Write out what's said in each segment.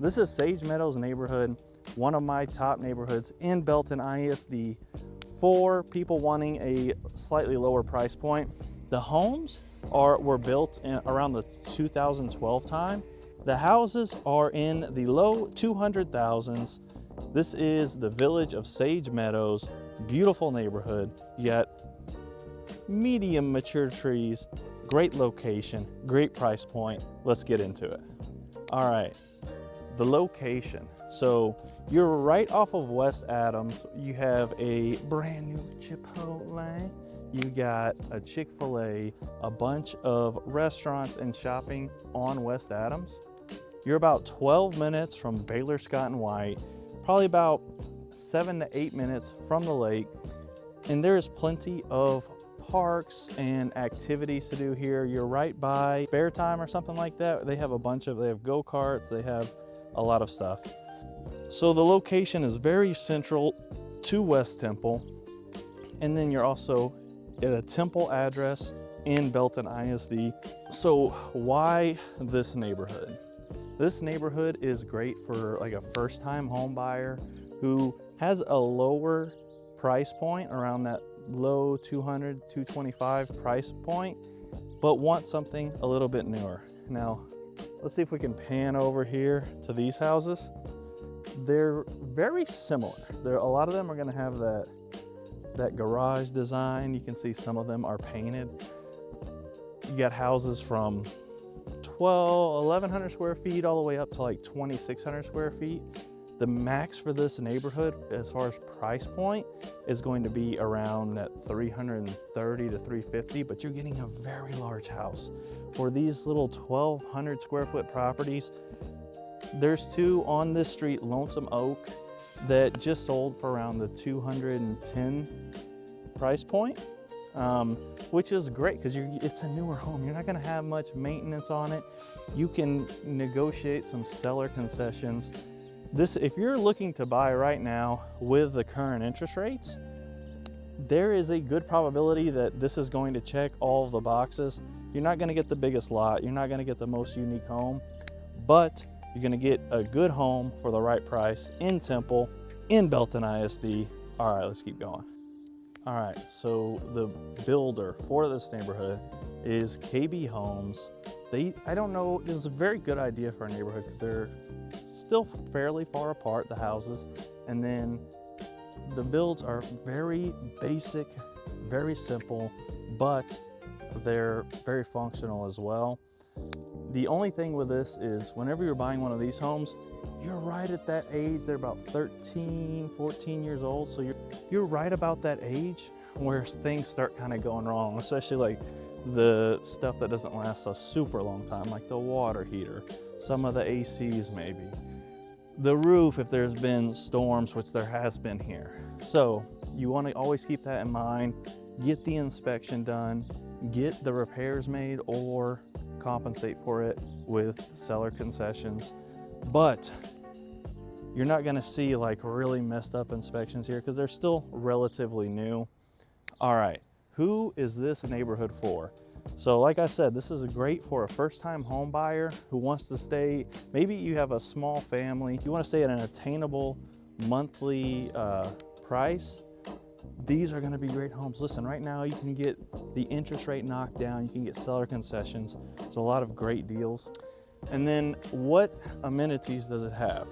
This is Sage Meadows neighborhood, one of my top neighborhoods in Belton ISD for people wanting a slightly lower price point. The homes were built around the 2012 time. The houses are in the low 200,000s. This is the Village of Sage Meadows, beautiful neighborhood. You got medium mature trees, great location, great price point. Let's get into it. All right, the location. So you're right off of West Adams. You have a brand new Chipotle. You got a Chick-fil-A, a bunch of restaurants and shopping on West Adams. You're about 12 minutes from Baylor, Scott and White, probably about 7 to 8 minutes from the lake. And there is plenty of parks and activities to do here. You're right by Fair Time or something like that. They have they have go-karts, they have a lot of stuff. So the location is very central to West Temple. And then you're also at a Temple address in Belton ISD. So why this neighborhood? This neighborhood is great for like a first-time home buyer who has a lower price point, around that low 200, 225 price point, but wants something a little bit newer. Now, let's see if we can pan over here to these houses. They're very similar. A lot of them are gonna have that garage design. You can see some of them are painted. You got houses from 1,100 square feet all the way up to like 2,600 square feet. The max for this neighborhood as far as price point is going to be around that 330 to 350, but you're getting a very large house. For these little 1,200 square foot properties, there's two on this street, Lonesome Oak, that just sold for around the 210 price point, which is great because it's a newer home. You're not gonna have much maintenance on it. You can negotiate some seller concessions. If you're looking to buy right now with the current interest rates, there is a good probability that this is going to check all of the boxes. You're not gonna get the biggest lot. You're not gonna get the most unique home, but you're gonna get a good home for the right price in Temple, in Belton ISD. All right, let's keep going. All right, so the builder for this neighborhood is KB Homes. I don't know, it was a very good idea for a neighborhood because they're still fairly far apart, the houses. And then the builds are very basic, very simple, but they're very functional as well. The only thing with this is whenever you're buying one of these homes, you're right at that age. They're about 13, 14 years old. So you're right about that age where things start kind of going wrong, especially like the stuff that doesn't last a super long time, like the water heater, some of the ACs maybe. The roof, if there's been storms, which there has been here. So you want to always keep that in mind. Get the inspection done, get the repairs made, or compensate for it with seller concessions. But you're not gonna see like really messed up inspections here because they're still relatively new. All right, who is this neighborhood for? So like I said, this is great for a first-time home buyer who wants to stay, maybe you have a small family, you wanna stay at an attainable monthly price. These are gonna be great homes. Listen, right now you can get the interest rate knocked down, you can get seller concessions. There's a lot of great deals. And then what amenities does it have?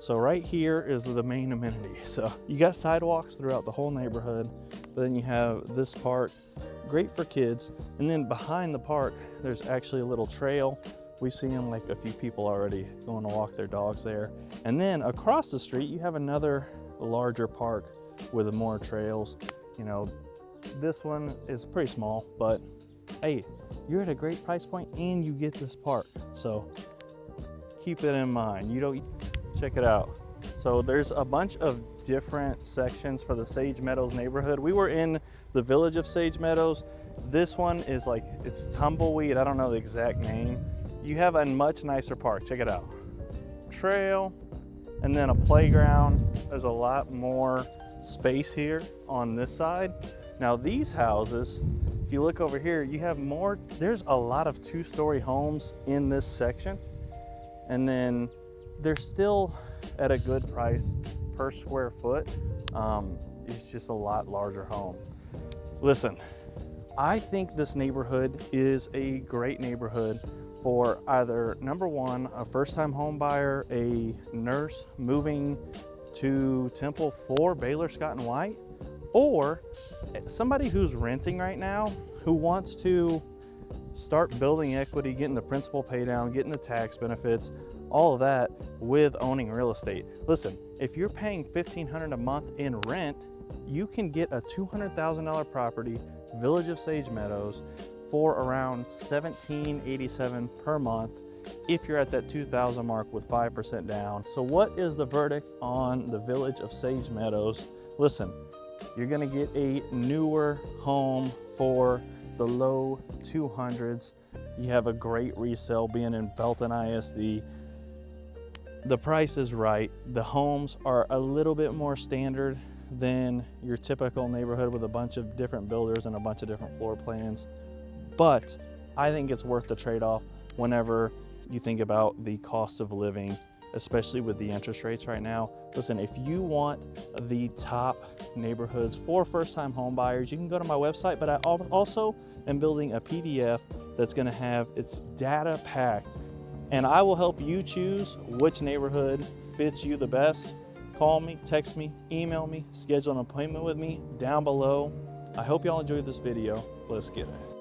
So right here is the main amenity. So you got sidewalks throughout the whole neighborhood, but then you have this park, great for kids. And then behind the park, there's actually a little trail. We've seen like a few people already going to walk their dogs there. And then across the street, you have another larger park with more trails. You know, this one is pretty small, but hey, you're at a great price point and you get this park. So keep it in mind. Check it out. So there's a bunch of different sections for the Sage Meadows neighborhood. We were in the Village of Sage Meadows. This one is like, it's tumbleweed. I don't know the exact name. You have a much nicer park. Check it out. Trail, and then a playground. There's a lot more space here on this side. Now these houses, if you look over here, you have there's a lot of two-story homes in this section. And then they're still at a good price per square foot. It's just a lot larger home. Listen, I think this neighborhood is a great neighborhood for either, number one, a first-time home buyer, a nurse moving to Temple for Baylor, Scott and White, or somebody who's renting right now who wants to start building equity, getting the principal pay down, getting the tax benefits, all of that with owning real estate. Listen, if you're paying $1,500 a month in rent, you can get a $200,000 property, Village of Sage Meadows, for around $1,787 per month if you're at that $2,000 mark with 5% down. So what is the verdict on the Village of Sage Meadows? Listen, you're gonna get a newer home for the low 200s. You have a great resale being in Belton ISD. The price is right. The homes are a little bit more standard than your typical neighborhood with a bunch of different builders and a bunch of different floor plans. But I think it's worth the trade-off whenever you think about the cost of living, especially with the interest rates right now. Listen, if you want the top neighborhoods for first-time home buyers, you can go to my website, but I also am building a PDF that's gonna have its data packed, and I will help you choose which neighborhood fits you the best. Call me, text me, email me, schedule an appointment with me down below. I hope y'all enjoyed this video. Let's get it.